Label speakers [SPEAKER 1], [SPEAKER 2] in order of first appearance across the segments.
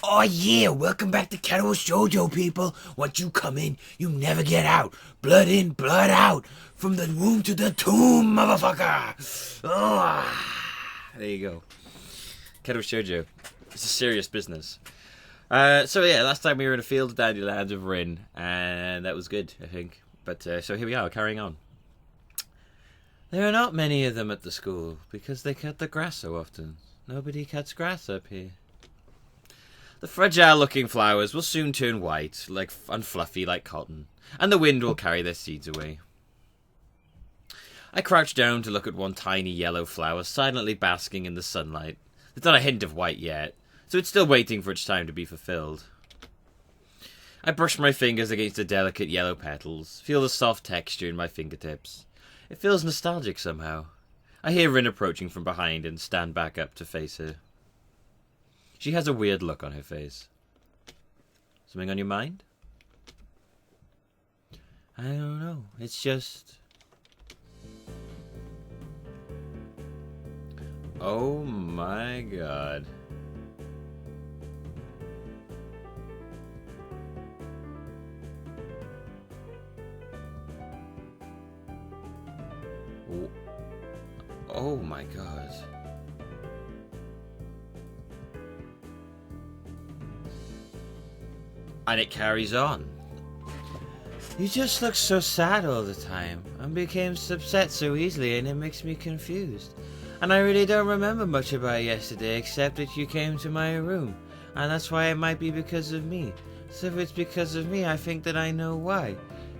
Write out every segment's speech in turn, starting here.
[SPEAKER 1] Oh yeah, welcome back to Katawa Shoujo, people. Once you come in, you never get out. Blood in, blood out. From the womb to the tomb, motherfucker. There you go. Katawa Shoujo. It's a serious business. So yeah, last time we were in a field of dandelions of Rin, and that was good, I think. But so here we are, carrying on. There are not many of them at the school, because they cut the grass so often. Nobody cuts grass up here. The fragile-looking flowers will soon turn white, and fluffy like cotton, and the wind will carry their seeds away. I crouch down to look at one tiny yellow flower silently basking in the sunlight. It's not a hint of white yet, so it's still waiting for its time to be fulfilled. I brush my fingers against the delicate yellow petals, feel the soft texture in my fingertips. It feels nostalgic somehow. I hear Rin approaching from behind and stand back up to face her. She has a weird look on her face. Something on your mind? I don't know. It's just... Oh my god. Oh my god. And it carries on. You just look so sad all the time, and became upset so easily, and it makes me confused. And I really don't remember much about yesterday, except that you came to my room, and that's why it might be because of me. So if it's because of me, I think that I know why.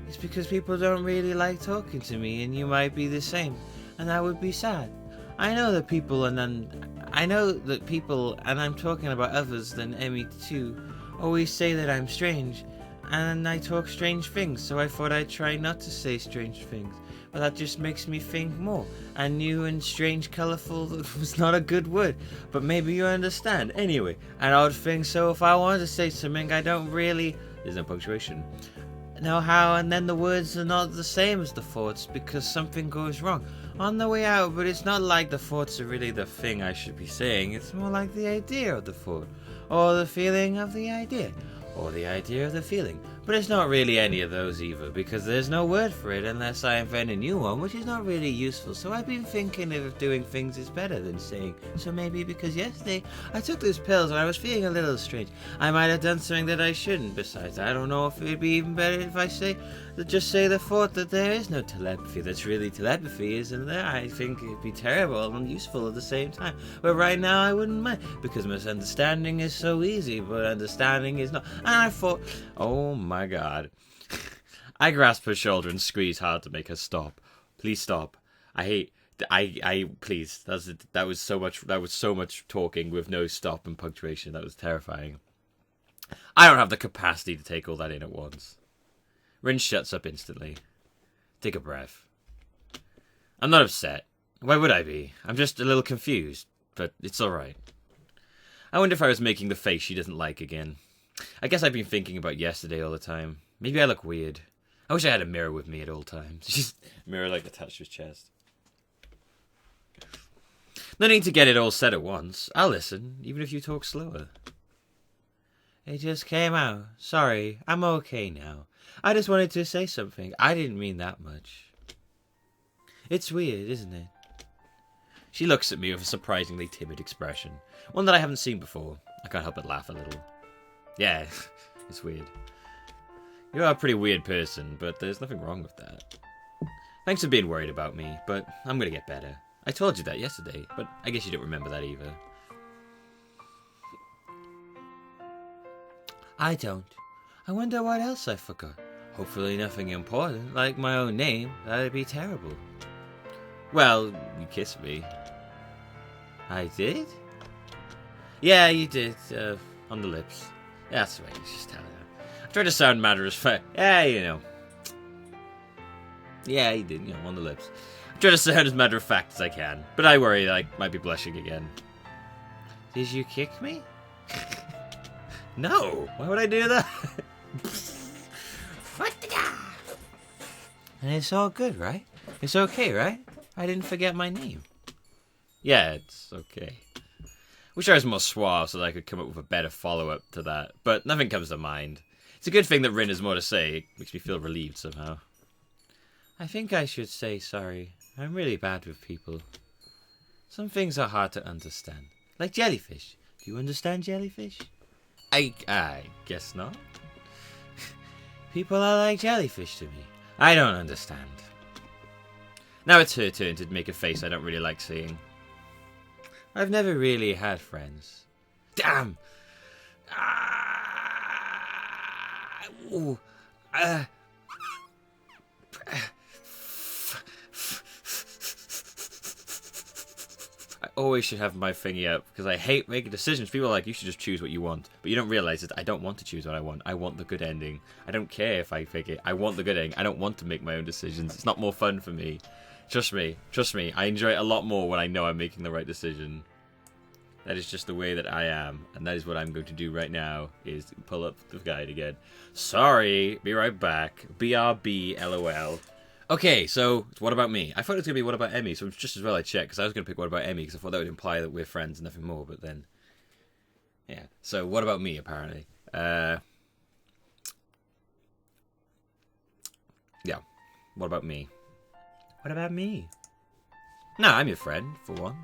[SPEAKER 1] It's because people don't really like talking to me, and you might be the same, and that would be sad. I know that people, and I'm talking about others than Emmy too, always say that I'm strange, and I talk strange things, so I thought I'd try not to say strange things. But that just makes me think more, and new and strange colourful was not a good word, but maybe you understand. Anyway, an odd thing, so if I wanted to say something, I don't really... There's no punctuation. Know how, and then the words are not the same as the thoughts, because something goes wrong on the way out, but it's not like the thoughts are really the thing I should be saying, it's more like the idea of the thought. Or the feeling of the idea. Or the idea of the feeling. But it's not really any of those either, because there's no word for it unless I invent a new one, which is not really useful. So I've been thinking if doing things is better than saying. So maybe because yesterday I took those pills and I was feeling a little strange. I might have done something that I shouldn't. Besides, I don't know if it'd be even better if I just say the thought that there is no telepathy. That's really telepathy, isn't there? I think it'd be terrible and useful at the same time. But right now I wouldn't mind, because misunderstanding is so easy, but understanding is not. And I thought, oh my god. I grasp her shoulder and squeeze hard to make her stop. Please stop. Please. That was so much talking with no stop and punctuation. That was terrifying. I don't have the capacity to take all that in at once. Rin shuts up instantly. Take a breath. I'm not upset. Why would I be? I'm just a little confused, but it's alright. I wonder if I was making the face she doesn't like again. I guess I've been thinking about yesterday all the time. Maybe I look weird. I wish I had a mirror with me at all times. Just mirror attached to his chest. No need to get it all said at once. I'll listen, even if you talk slower. It just came out. Sorry, I'm okay now. I just wanted to say something. I didn't mean that much. It's weird, isn't it? She looks at me with a surprisingly timid expression. One that I haven't seen before. I can't help but laugh a little. Yeah, it's weird. You are a pretty weird person, but there's nothing wrong with that. Thanks for being worried about me, but I'm gonna get better. I told you that yesterday, but I guess you don't remember that either. I don't. I wonder what else I forgot. Hopefully nothing important, like my own name. That'd be terrible. Well, you kissed me. I did? Yeah, you did. On the lips. That's right, just tell her. I tried to sound matter of fact. Yeah, you know. Yeah, you did, on the lips. I try to sound as matter of fact as I can, but I worry I might be blushing again. Did you kick me? No, why would I do that? And it's all good, right? It's okay, right? I didn't forget my name. Yeah, it's okay.
[SPEAKER 2] Wish I was more suave so that I could come up with a better follow-up to that, but nothing comes to mind. It's a good thing that Rin has more to say. It makes me feel relieved somehow.
[SPEAKER 1] I think I should say sorry. I'm really bad with people. Some things are hard to understand. Like jellyfish. Do you understand jellyfish?
[SPEAKER 2] I guess not.
[SPEAKER 1] People are like jellyfish to me. I don't understand.
[SPEAKER 2] Now it's her turn to make a face I don't really like seeing.
[SPEAKER 1] I've never really had friends.
[SPEAKER 2] Damn! I always should have my thingy up, because I hate making decisions. People are like, you should just choose what you want. But you don't realize that I don't want to choose what I want. I want the good ending. I don't care if I pick it. I want the good ending. I don't want to make my own decisions. It's not more fun for me. Trust me. Trust me. I enjoy it a lot more when I know I'm making the right decision. That is just the way that I am. And that is what I'm going to do right now, is pull up the guide again. Sorry. Be right back. BRB, LOL. Okay, so what about me? I thought it was going to be what about Emmy, so it's just as well I checked, because I was going to pick what about Emmy, because I thought that would imply that we're friends and nothing more, but then... Yeah, so what about me, apparently? Yeah. What about me?
[SPEAKER 1] What about me?
[SPEAKER 2] No, I'm your friend, for one.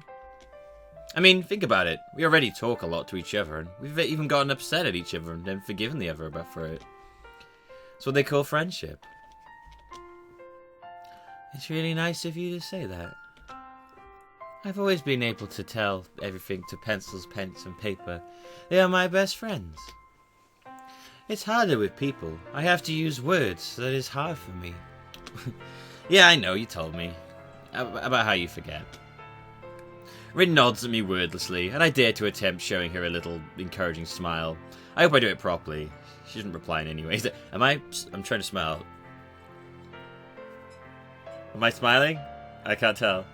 [SPEAKER 2] I mean, think about it. We already talk a lot to each other, and we've even gotten upset at each other and then forgiven the other for it. That's what they call friendship.
[SPEAKER 1] It's really nice of you to say that. I've always been able to tell everything to pencils, pens, and paper. They are my best friends. It's harder with people. I have to use words. That is hard for me.
[SPEAKER 2] Yeah, I know, you told me. About how you forget. Rin nods at me wordlessly, and I dare to attempt showing her a little encouraging smile. I hope I do it properly. She doesn't reply in any way. I'm trying to smile. Am I smiling? I can't tell.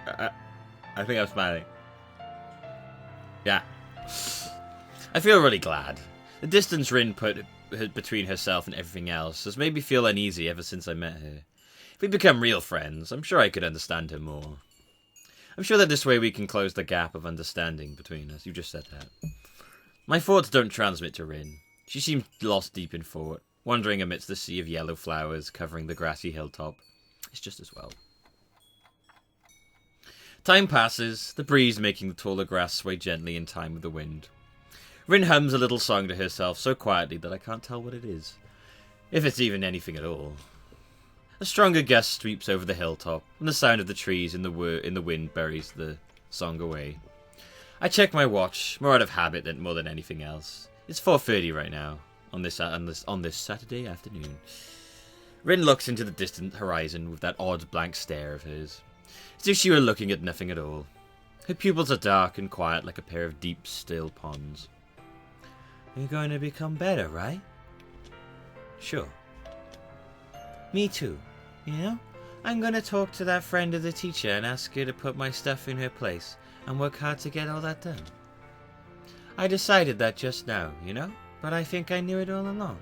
[SPEAKER 2] I think I'm smiling. Yeah. I feel really glad. The distance Rin put between herself and everything else has made me feel uneasy ever since I met her. If we become real friends, I'm sure I could understand her more. I'm sure that this way we can close the gap of understanding between us. You just said that. My thoughts don't transmit to Rin. She seems lost deep in thought, wandering amidst the sea of yellow flowers covering the grassy hilltop. It's just as well. Time passes, the breeze making the taller grass sway gently in time with the wind. Rin hums a little song to herself so quietly that I can't tell what it is. If it's even anything at all. A stronger gust sweeps over the hilltop, and the sound of the trees in the wind buries the song away. I check my watch, more out of habit than more than anything else. It's 4:30 right now, on this Saturday afternoon. Rin looks into the distant horizon with that odd blank stare of hers, as if she were looking at nothing at all. Her pupils are dark and quiet like a pair of deep, still ponds.
[SPEAKER 1] You're going to become better, right?
[SPEAKER 2] Sure.
[SPEAKER 1] Me too. You know, I'm going to talk to that friend of the teacher and ask her to put my stuff in her place and work hard to get all that done. I decided that just now, you know, but I think I knew it all along.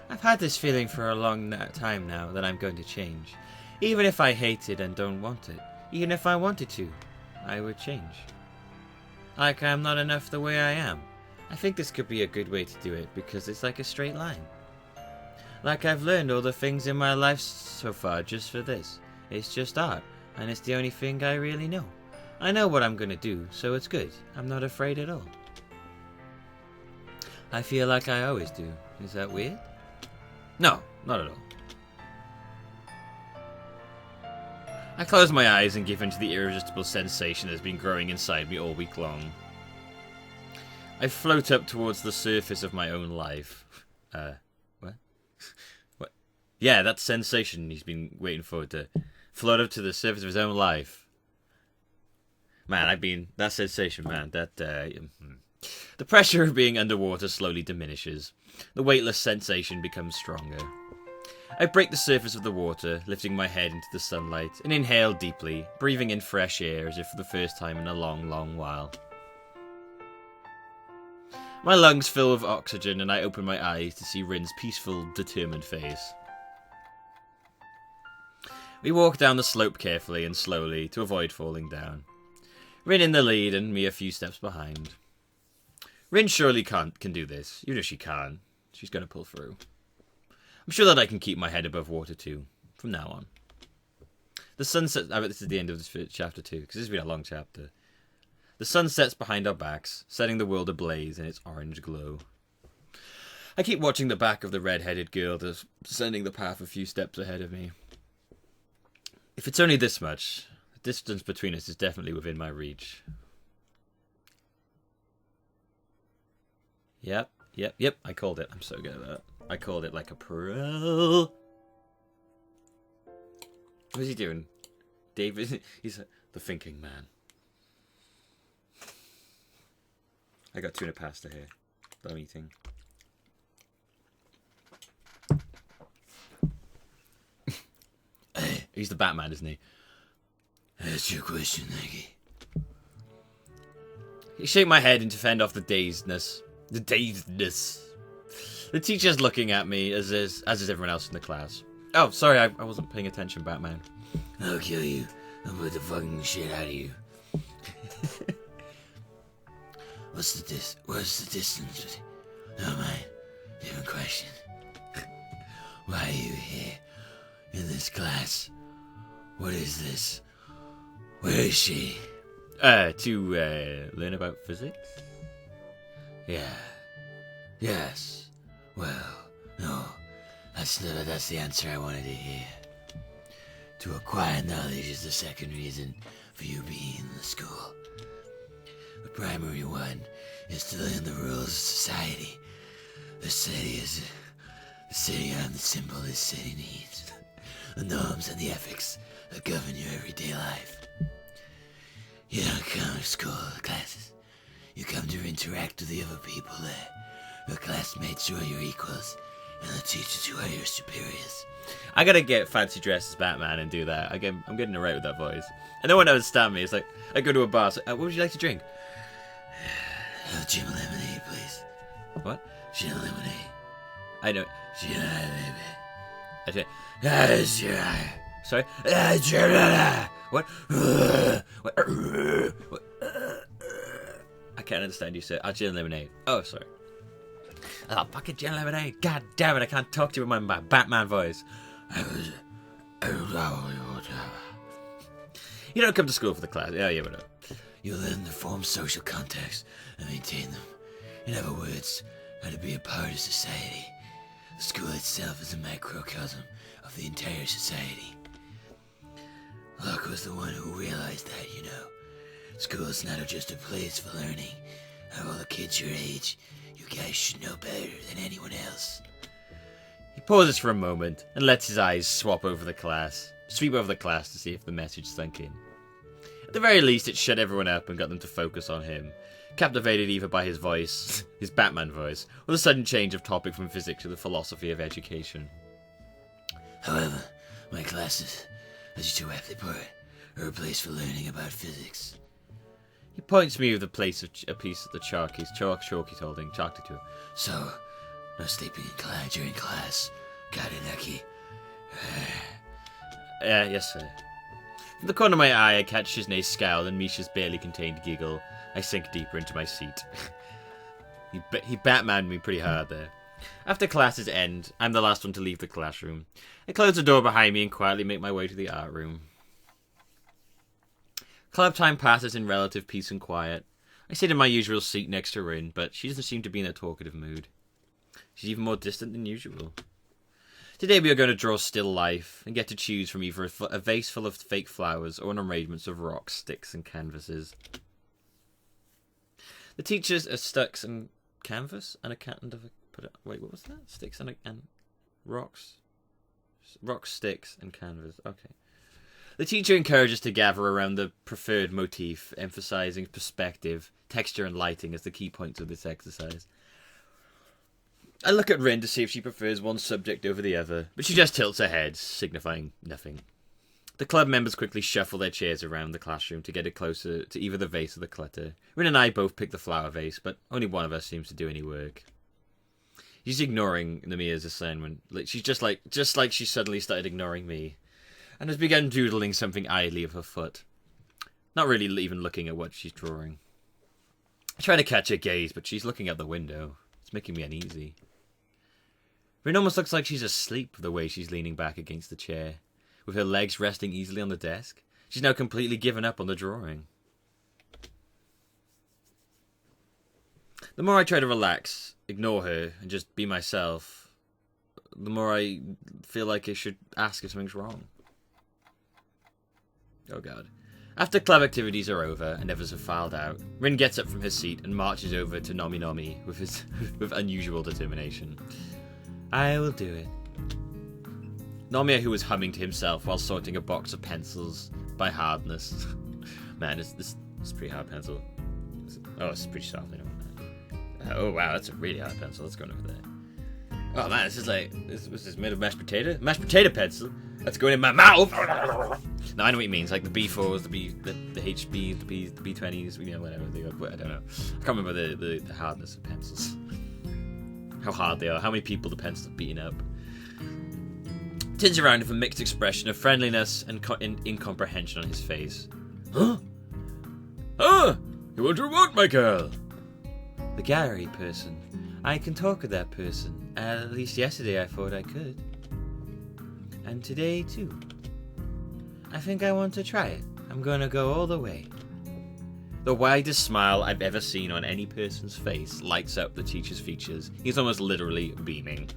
[SPEAKER 1] I've had this feeling for a long time now that I'm going to change. Even if I hate it and don't want it, even if I wanted to, I would change. Like I'm not enough the way I am. I think this could be a good way to do it because it's like a straight line. Like I've learned all the things in my life so far just for this. It's just art, and it's the only thing I really know. I know what I'm gonna do, so it's good. I'm not afraid at all. I feel like I always do. Is that weird?
[SPEAKER 2] No, not at all. I close my eyes and give in to the irresistible sensation that has been growing inside me all week long. I float up towards the surface of my own life. What? What? Yeah, that sensation he's been waiting for, to float up to the surface of his own life. Man, that sensation, man, The pressure of being underwater slowly diminishes. The weightless sensation becomes stronger. I break the surface of the water, lifting my head into the sunlight, and inhale deeply, breathing in fresh air as if for the first time in a long, long while. My lungs fill with oxygen, and I open my eyes to see Rin's peaceful, determined face. We walk down the slope carefully and slowly to avoid falling down. Rin in the lead and me a few steps behind. Rin surely can do this. Even if she can, she's going to pull through. I'm sure that I can keep my head above water too, from now on. The sun sets... I bet this is the end of this chapter too, because this has been a long chapter. The sun sets behind our backs, setting the world ablaze in its orange glow. I keep watching the back of the red-headed girl descending the path a few steps ahead of me. If it's only this much, the distance between us is definitely within my reach. Yep, I called it. I'm so good at that. I called it like a pro. What's he doing? David, he's the thinking man. I got tuna pasta here that I'm eating. He's the Batman, isn't he? That's your question, Nike. He shake my head and to fend off the dazedness. The dazedness. The teacher's looking at me, as is everyone else in the class. Oh, sorry, I wasn't paying attention, Batman. I'll kill you. I'll put the fucking shit out of you. What's the distance? No, mind. Different question. Why are you here? In this class? What is this? Where is she? To learn about physics? Yeah. Yes. Well, no. That's the answer I wanted to hear. To acquire knowledge is the second reason for you being in the school. The primary one is to learn the rules of society. The city and the symbol this city needs. The norms and the ethics that govern your everyday life. You don't come to school classes. You come to interact with the other people there. Your classmates who are your equals, and the teachers who are your superiors. I gotta get fancy dressed as Batman and do that. I'm getting it right with that voice. And no one understands me. It's like, I go to a bar, so, what would you like to drink? Gin lemonade, please. What? Gin lemonade. I know. Gin lemonade. Sorry? What? What? I can't understand you, sir. Gin lemonade. Oh, sorry. Fucking gin lemonade. God damn it, I can't talk to you with my Batman voice. You don't come to school for the class. Yeah, whatever. You learn to form social contacts and maintain them. In other words, how to be a part of society. The school itself is a microcosm of the entire society. Locke was the one who realized that, you know. School is not just a place for learning. Of all the kids your age, you guys should know better than anyone else. He pauses for a moment and lets his eyes sweep over the class to see if the message sunk in. At the very least, it shut everyone up and got them to focus on him, captivated either by his voice, his Batman voice, or the sudden change of topic from physics to the philosophy of education. However, my classes, as you too aptly put it, are a place for learning about physics. He points me with a piece of the chalk he's holding, chalked to him. So, no sleeping during class. Got it, Nucky? Yes, sir. From the corner of my eye, I catch Shiznei's scowl and Misha's barely contained giggle. I sink deeper into my seat. He Batmaned me pretty hard there. After classes end, I'm the last one to leave the classroom. I close the door behind me and quietly make my way to the art room. Club time passes in relative peace and quiet. I sit in my usual seat next to Rin, but she doesn't seem to be in a talkative mood. She's even more distant than usual. Today we are going to draw still life and get to choose from either a vase full of fake flowers or an arrangement of rocks, sticks and canvases. The teachers are sticks and canvas and wait, what was that? Sticks and rocks? Rocks, sticks and canvas. Okay. The teacher encourages to gather around the preferred motif, emphasizing perspective, texture and lighting as the key points of this exercise. I look at Rin to see if she prefers one subject over the other, but she just tilts her head, signifying nothing. The club members quickly shuffle their chairs around the classroom to get it closer to either the vase or the clutter. Rin and I both pick the flower vase, but only one of us seems to do any work. She's ignoring Namia's assignment. She's just like she suddenly started ignoring me, and has begun doodling something idly with her foot. not really even looking at what she's drawing. I try to catch her gaze, but she's looking out the window. It's making me uneasy. Rin almost looks like she's asleep the way she's leaning back against the chair, with her legs resting easily on the desk. She's now completely given up on the drawing. The more I try to relax, ignore her, and just be myself, the more I feel like I should ask if something's wrong. Oh god. After club activities are over and others have filed out, Rin gets up from his seat and marches over to Nomi Nomi with unusual determination.
[SPEAKER 1] I will do it.
[SPEAKER 2] Nomiya, who was humming to himself while sorting a box of pencils by hardness. Man, this is a pretty hard pencil. Oh, it's pretty soft. Oh wow, that's a really hard pencil. Let's go over there. Oh man, this is like, was this made of mashed potato? Mashed potato pencil? That's going in my mouth! No, I know what he means. Like the B4s, the HB, the B20s, you know, whatever. I don't know. I can't remember the hardness of pencils. How hard they are. How many people the pencils have beaten up. Turns around with a mixed expression of friendliness and incomprehension on his face. Huh? Ah! You want to what, my girl?
[SPEAKER 1] The gallery person. I can talk with that person. At least yesterday I thought I could. And today too. I think I want to try it. I'm gonna go all the way.
[SPEAKER 2] The widest smile I've ever seen on any person's face lights up the teacher's features. He's almost literally beaming.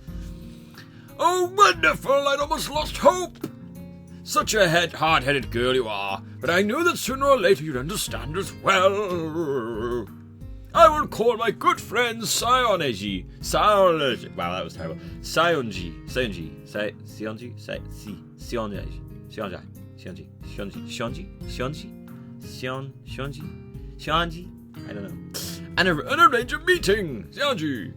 [SPEAKER 2] Oh, wonderful! I'd almost lost hope! Such a hard-headed girl you are, but I knew that sooner or later you'd understand as well. I will call my good friend Sionji. Wow, that was terrible. Sionji. I don't know. And arrange a meeting, Sionji.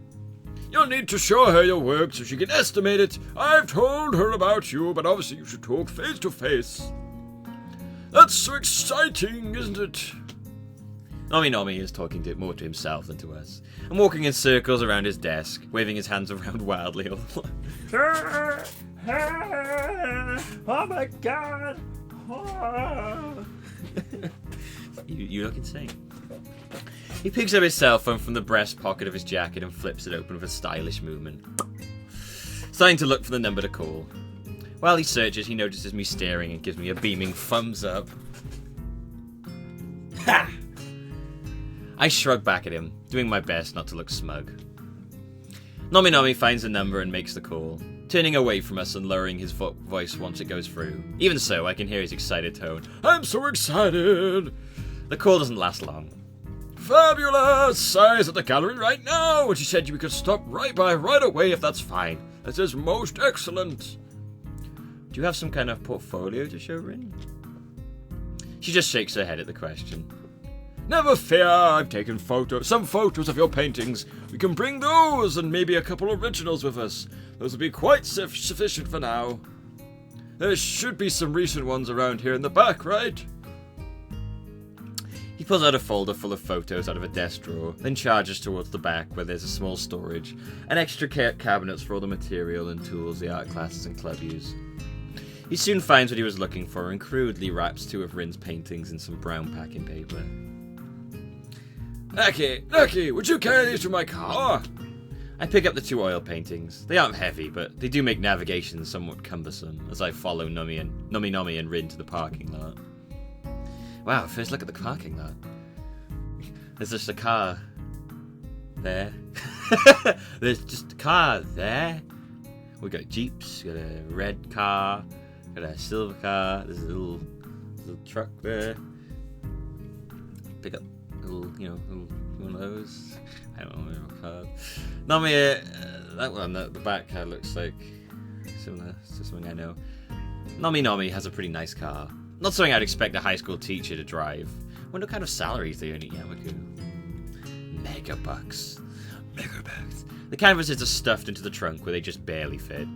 [SPEAKER 2] You'll need to show her your work so she can estimate it. I've told her about you, but obviously you should talk face to face. That's so exciting, isn't it? Nomi is talking more to himself than to us, and walking in circles around his desk, waving his hands around wildly all the time.
[SPEAKER 1] Oh my god! Oh.
[SPEAKER 2] You look insane. He picks up his cell phone from the breast pocket of his jacket and flips it open with a stylish movement. Starting to look for the number to call. While he searches, he notices me staring and gives me a beaming thumbs up. Ha! I shrug back at him, doing my best not to look smug. Nomi finds the number and makes the call, turning away from us and lowering his voice once it goes through. Even so, I can hear his excited tone. I'm so excited! The call doesn't last long. Fabulous! Si's at the gallery right now, and she said you could stop right by right away if that's fine. This is most excellent. Do you have some kind of portfolio to show Rin? She just shakes her head at the question. Never fear, I've taken some photos of your paintings. We can bring those and maybe a couple originals with us. Those will be quite sufficient for now. There should be some recent ones around here in the back, right? He pulls out a folder full of photos out of a desk drawer, then charges towards the back where there's a small storage and extra cabinets for all the material and tools the art classes and club use. He soon finds what he was looking for and crudely wraps two of Rin's paintings in some brown packing paper. Naki, would you carry these to my car? I pick up the two oil paintings. They aren't heavy, but they do make navigation somewhat cumbersome as I follow Nomi and Rin to the parking lot. Wow, first look at the parking lot. There's just a car there. There's just a car there. We got Jeeps, got a red car, got a silver car, there's a little truck there. Pick up a little, one of those. I don't know what they're called. Nomi, that one, the back car looks like similar to something I know. Nomi has a pretty nice car. Not something I'd expect a high school teacher to drive. Wonder what kind of salaries they earn at Yamaku. Megabucks. The canvases are stuffed into the trunk where they just barely fit.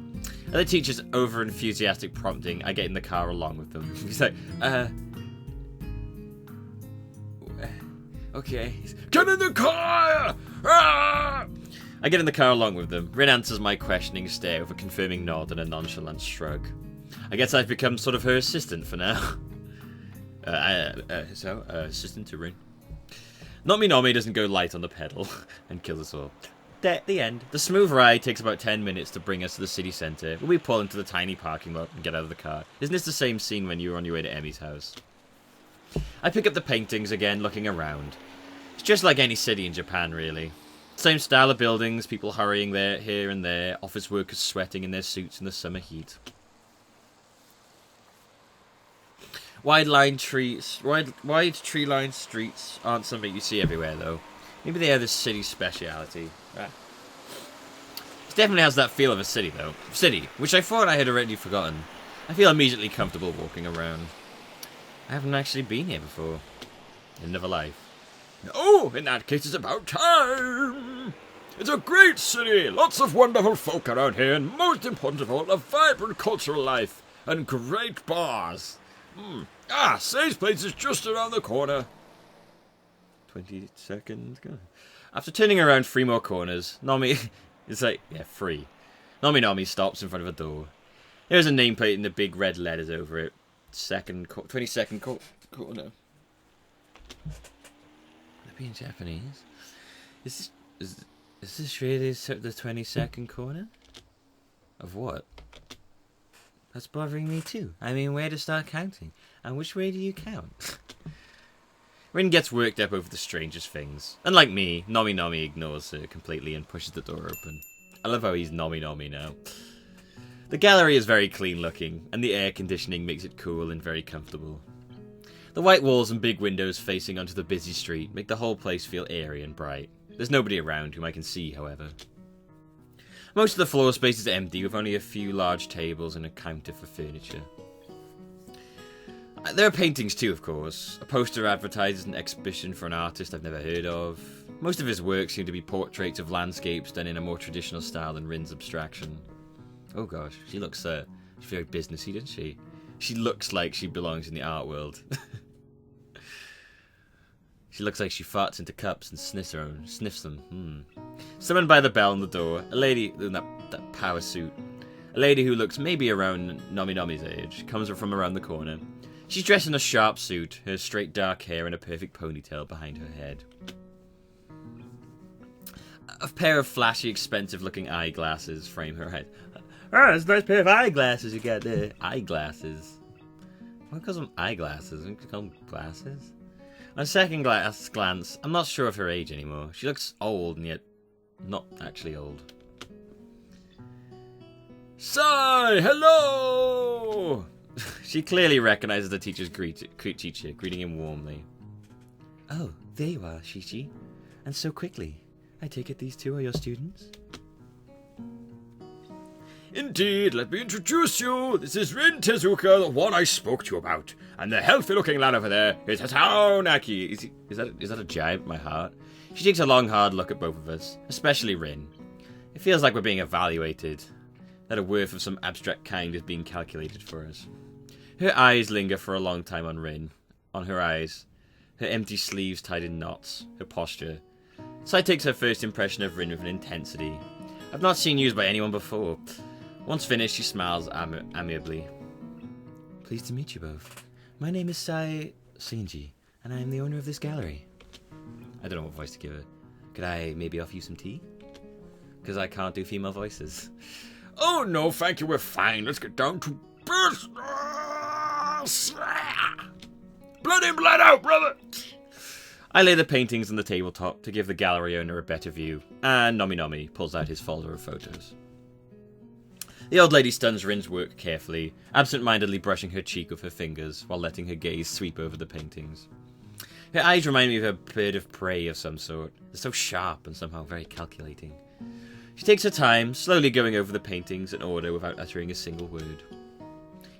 [SPEAKER 2] At the teacher's over-enthusiastic prompting, I get in the car along with them. He's like, okay. Get in the car! Ah! I get in the car along with them. Rin answers my questioning stare with a confirming nod and a nonchalant shrug. I guess I've become sort of her assistant for now. Assistant to Rin. Nomi doesn't go light on the pedal and kills us all. The end. The smooth ride takes about 10 minutes to bring us to the city centre, where we pull into the tiny parking lot and get out of the car. Isn't this the same scene when you were on your way to Emmy's house? I pick up the paintings again, looking around. It's just like any city in Japan, really. Same style of buildings, people hurrying there, here and there, office workers sweating in their suits in the summer heat. Wide tree-lined streets aren't something you see everywhere, though. Maybe they have this city speciality. It definitely has that feel of a city, though. City, which I thought I had already forgotten. I feel immediately comfortable walking around. I haven't actually been here before. In another life.
[SPEAKER 3] No, in that case it's about time. It's a great city, lots of wonderful folk around here, and most important of all, a vibrant cultural life, and great bars. Say's place is just around the corner.
[SPEAKER 2] 20 seconds, go. After turning around 3 more corners, Nomi... it's like, yeah, 3. Nomi stops in front of a door. There's a nameplate in the big red letters over it. 22nd corner. That'd be in Japanese. Is this really the 22nd corner? Of what? That's bothering me too. I mean, where to start counting? And which way do you count? Rin gets worked up over the strangest things. Unlike me, Nomi ignores her completely and pushes the door open. I love how he's Nomi now. The gallery is very clean looking, and the air conditioning makes it cool and very comfortable. The white walls and big windows facing onto the busy street make the whole place feel airy and bright. There's nobody around whom I can see, however. Most of the floor space is empty, with only a few large tables and a counter for furniture. There are paintings too, of course. A poster advertises an exhibition for an artist I've never heard of. Most of his work seem to be portraits of landscapes done in a more traditional style than Rin's abstraction. Oh gosh, she looks she's very businessy, doesn't she? She looks like she belongs in the art world. She looks like she farts into cups and sniffs them. Summoned by the bell on the door, a lady in that power suit, a lady who looks maybe around Nomi's age, comes from around the corner. She's dressed in a sharp suit, her straight dark hair and a perfect ponytail behind her head. A pair of flashy, expensive-looking eyeglasses frame her head. Oh, that's a nice pair of eyeglasses you got there. Eyeglasses. Why calls them eyeglasses? We call them glasses? On second glance, I'm not sure of her age anymore. She looks old and yet not actually old.
[SPEAKER 3] Sai, hello!
[SPEAKER 2] She clearly recognizes the teacher's teacher, greeting him warmly. Oh, there you are, Shichi. And so quickly. I take it these two are your students?
[SPEAKER 3] Indeed, let me introduce you. This is Rin Tezuka, the one I spoke to you about. And the healthy-looking lad over there is Hisao Nakai.
[SPEAKER 2] Is that a jibe at my heart? She takes a long, hard look at both of us, especially Rin. It feels like we're being evaluated, that a worth of some abstract kind is being calculated for us. Her eyes linger for a long time on Rin. On her eyes, her empty sleeves tied in knots, her posture. Sai takes her first impression of Rin with an intensity I've not seen used by anyone before. Once finished, she smiles amiably. Pleased to meet you both. My name is Sai Shinji, and I am the owner of this gallery. I don't know what voice to give her. Could I maybe offer you some tea? Because I can't do female voices.
[SPEAKER 3] Oh no, thank you, we're fine. Let's get down to business. Blood in, blood out, brother!
[SPEAKER 2] I lay the paintings on the tabletop to give the gallery owner a better view, and Nomi pulls out his folder of photos. The old lady stuns Rin's work carefully, absent-mindedly brushing her cheek with her fingers while letting her gaze sweep over the paintings. Her eyes remind me of a bird of prey of some sort. They're so sharp and somehow very calculating. She takes her time, slowly going over the paintings in order without uttering a single word.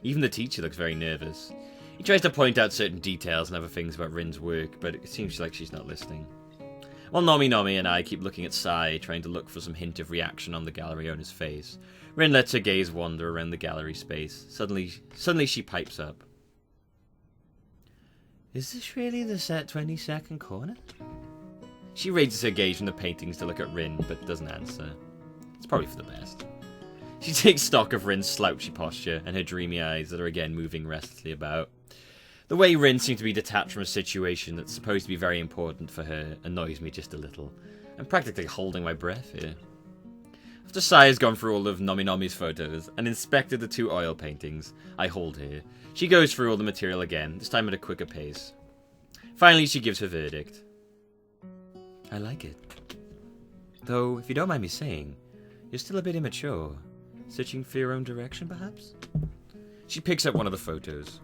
[SPEAKER 2] Even the teacher looks very nervous. He tries to point out certain details and other things about Rin's work, but it seems like she's not listening. While Nomi and I keep looking at Sai, trying to look for some hint of reaction on the gallery owner's face, Rin lets her gaze wander around the gallery space. Suddenly she pipes up. Is this really the set 22nd corner? She raises her gaze from the paintings to look at Rin, but doesn't answer. It's probably for the best. She takes stock of Rin's slouchy posture and her dreamy eyes that are again moving restlessly about. The way Rin seemed to be detached from a situation that's supposed to be very important for her annoys me just a little. I'm practically holding my breath here. After Sai has gone through all of Nominomi's photos and inspected the 2 oil paintings I hold here, she goes through all the material again, this time at a quicker pace. Finally, she gives her verdict. I like it. Though, if you don't mind me saying, you're still a bit immature. Searching for your own direction, perhaps? She picks up one of the photos.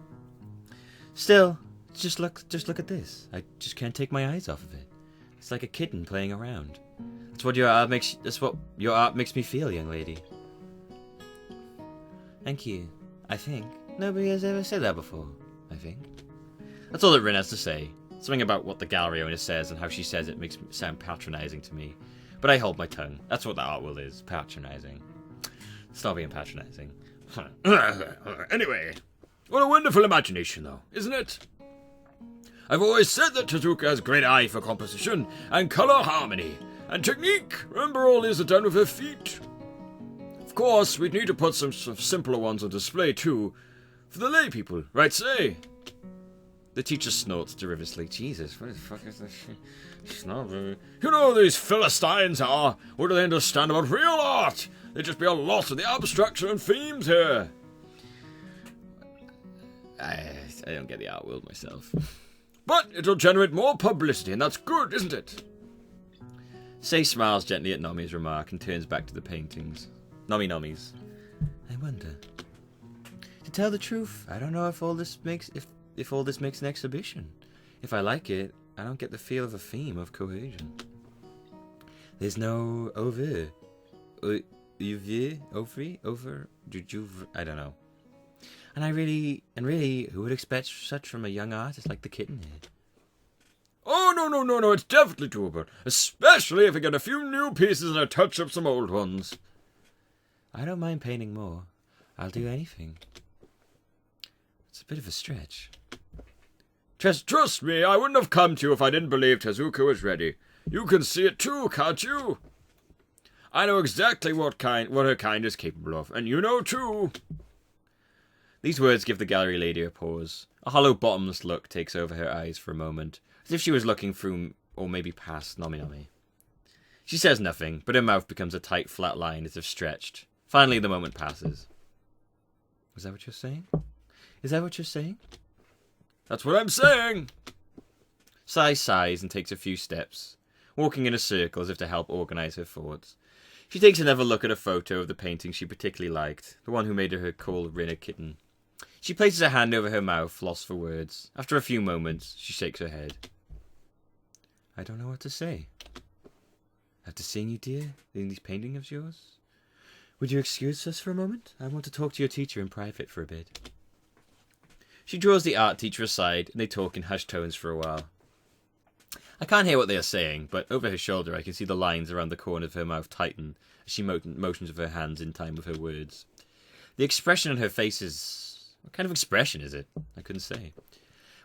[SPEAKER 2] Still, just look at this. I just can't take my eyes off of it. It's like a kitten playing around. That's what your art makes me feel, young lady. Thank you. I think nobody has ever said that before. I think. That's all that Rin has to say. Something about what the gallery owner says and how she says it makes it sound patronizing to me. But I hold my tongue. That's what the art world is, patronizing. Stop being patronizing.
[SPEAKER 3] Anyway, what a wonderful imagination, though, isn't it? I've always said that Tezuka has great eye for composition and colour harmony and technique. Remember, all these are done with her feet. Of course, we'd need to put some simpler ones on display too, for the lay people, right? Say.
[SPEAKER 2] The teacher snorts derivatively. Jesus, what the fuck is this shit?
[SPEAKER 3] You know these Philistines are. What do they understand about real art? They'd just be a loss of the abstraction and themes here.
[SPEAKER 2] I don't get the art world myself.
[SPEAKER 3] But it'll generate more publicity, and that's good, isn't it?
[SPEAKER 2] Sei smiles gently at Nomi's remark and turns back to the paintings. Nomi's. I wonder. To tell the truth, I don't know if all this makes an exhibition. If I like it, I don't get the feel of a theme of cohesion. There's no over, I don't know. And really, who would expect such from a young artist like the kitten here?
[SPEAKER 3] Oh, no, it's definitely doable. Especially if we get a few new pieces and a touch up some old ones.
[SPEAKER 1] I don't mind painting more. I'll do anything. It's a bit of a stretch.
[SPEAKER 3] Trust me, I wouldn't have come to you if I didn't believe Tezuka was ready. You can see it too, can't you? I know exactly what her kind is capable of, and you know too.
[SPEAKER 2] These words give the gallery lady a pause. A hollow, bottomless look takes over her eyes for a moment, as if she was looking through, or maybe past, Nomi. She says nothing, but her mouth becomes a tight, flat line as if stretched. Finally, the moment passes.
[SPEAKER 1] Was that what you're saying? Is that what you're saying?
[SPEAKER 3] That's what I'm saying!
[SPEAKER 2] Sai sighs and takes a few steps, walking in a circle as if to help organize her thoughts. She takes another look at a photo of the painting she particularly liked, the one who made her call Rin a kitten. She places her hand over her mouth, lost for words. After a few moments, she shakes her head.
[SPEAKER 1] I don't know what to say. After seeing you, dear, in these paintings of yours, would you excuse us for a moment? I want to talk to your teacher in private for a bit.
[SPEAKER 2] She draws the art teacher aside, and they talk in hushed tones for a while. I can't hear what they are saying, but over her shoulder I can see the lines around the corner of her mouth tighten as she motions with her hands in time with her words. The expression on her face is... What kind of expression is it? I couldn't say.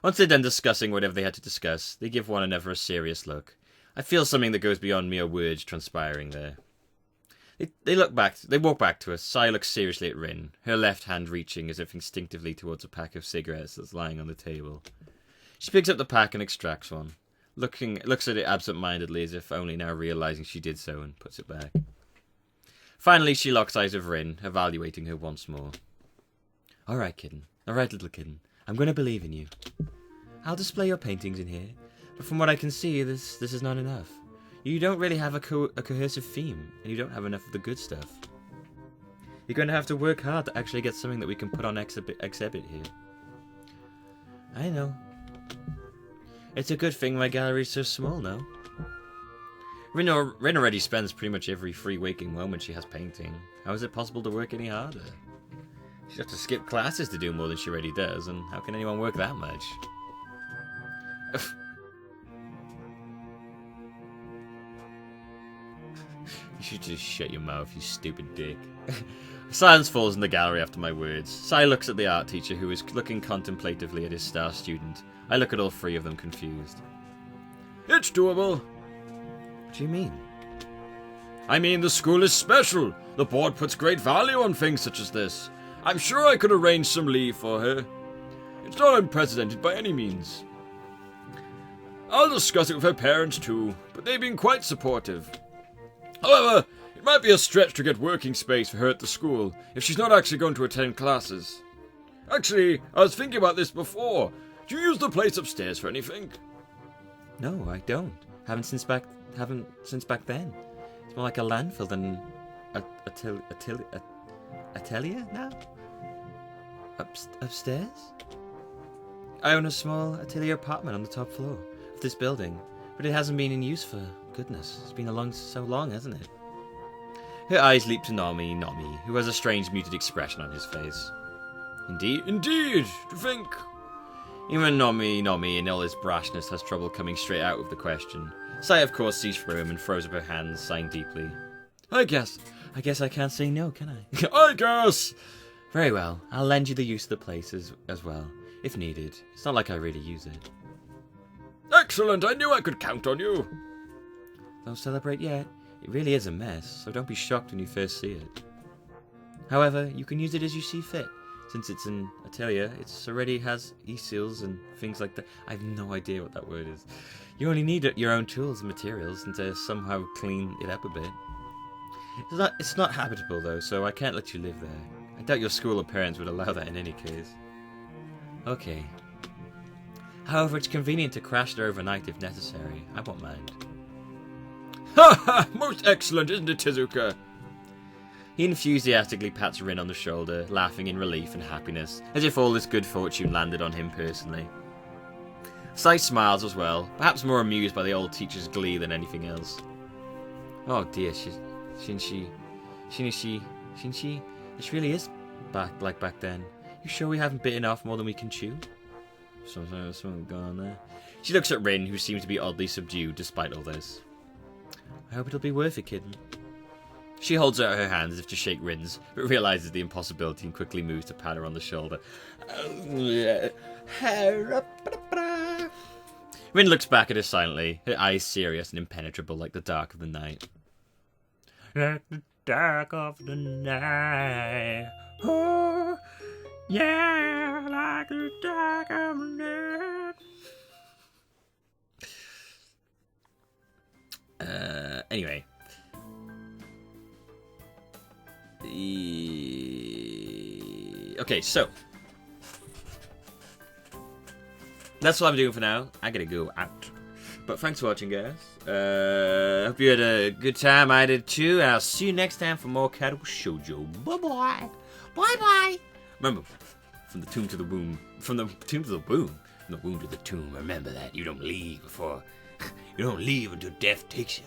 [SPEAKER 2] Once they're done discussing whatever they had to discuss, they give one another a serious look. I feel something that goes beyond mere words transpiring there. They walk back to us. Sai looks seriously at Rin, her left hand reaching as if instinctively towards a pack of cigarettes that's lying on the table. She picks up the pack and extracts one. Looks at it absent-mindedly as if only now realizing she did so, and puts it back. Finally, she locks eyes with Rin, evaluating her once more.
[SPEAKER 1] All right, kitten. All right, little kitten. I'm going to believe in you. I'll display your paintings in here, but from what I can see, this is not enough. You don't really have a cohesive theme, and you don't have enough of the good stuff. You're going to have to work hard to actually get something that we can put on exhibit here. I know. It's a good thing my gallery's so small now.
[SPEAKER 2] Rin already spends pretty much every free waking moment she has painting. How is it possible to work any harder? She'd have to skip classes to do more than she already does, and how can anyone work that much? You should just shut your mouth, you stupid dick. Silence falls in the gallery after my words. Sai looks at the art teacher, who is looking contemplatively at his star student. I look at all three of them confused.
[SPEAKER 3] It's doable.
[SPEAKER 1] What do you mean?
[SPEAKER 3] I mean, the school is special. The board puts great value on things such as this. I'm sure I could arrange some leave for her. It's not unprecedented by any means. I'll discuss it with her parents too, but they've been quite supportive. However, it might be a stretch to get working space for her at the school if she's not actually going to attend classes. Actually, I was thinking about this before. Do you use the place upstairs for anything?
[SPEAKER 2] No, I don't. Haven't since back then. It's more like a landfill than atelier now. Upstairs? I own a small atelier apartment on the top floor of this building, but it hasn't been in use for goodness. It's been so long, hasn't it? Her eyes leap to Nomi, who has a strange muted expression on his face.
[SPEAKER 3] Indeed, do you think?
[SPEAKER 2] Even Nomi, in all his brashness, has trouble coming straight out with the question. Sai, of course, sees through him and throws up her hands, sighing deeply. I guess I can't say no, can I?
[SPEAKER 3] I guess!
[SPEAKER 2] Very well, I'll lend you the use of the place as well, if needed. It's not like I really use it.
[SPEAKER 3] Excellent, I knew I could count on you.
[SPEAKER 2] Don't celebrate yet. It really is a mess, so don't be shocked when you first see it. However, you can use it as you see fit. Since it's an atelier, it already has e-seals and things like that. I have no idea what that word is. You only need your own tools and materials and to somehow clean it up a bit. It's not habitable though, so I can't let you live there. I doubt your school or parents would allow that in any case. Okay. However, it's convenient to crash there overnight if necessary. I won't mind.
[SPEAKER 3] Ha ha! Most excellent, isn't it, Tezuka?
[SPEAKER 2] He enthusiastically pats Rin on the shoulder, laughing in relief and happiness, as if all this good fortune landed on him personally. Sai smiles as well, perhaps more amused by the old teacher's glee than anything else. Oh dear, Shinshi, this really is back then. You sure we haven't bitten off more than we can chew? Something going on there. She looks at Rin, who seems to be oddly subdued despite all this. I hope it'll be worth it, kitten. She holds out her hand as if to shake Rin's, but realizes the impossibility and quickly moves to pat her on the shoulder. Rin looks back at her silently, her eyes serious and impenetrable like the dark of the night. Like the dark of the night. Oh, yeah, like the dark of the night. Anyway. Okay, so that's what I'm doing for now. I gotta go out. But thanks for watching, guys. Hope you had a good time. I did too. And I'll see you next time for more Katawa Shoujo. Bye-bye. Bye-bye. Remember, from the tomb to the womb. From the tomb to the womb. From the womb to the tomb. Remember that. You don't leave until death takes you.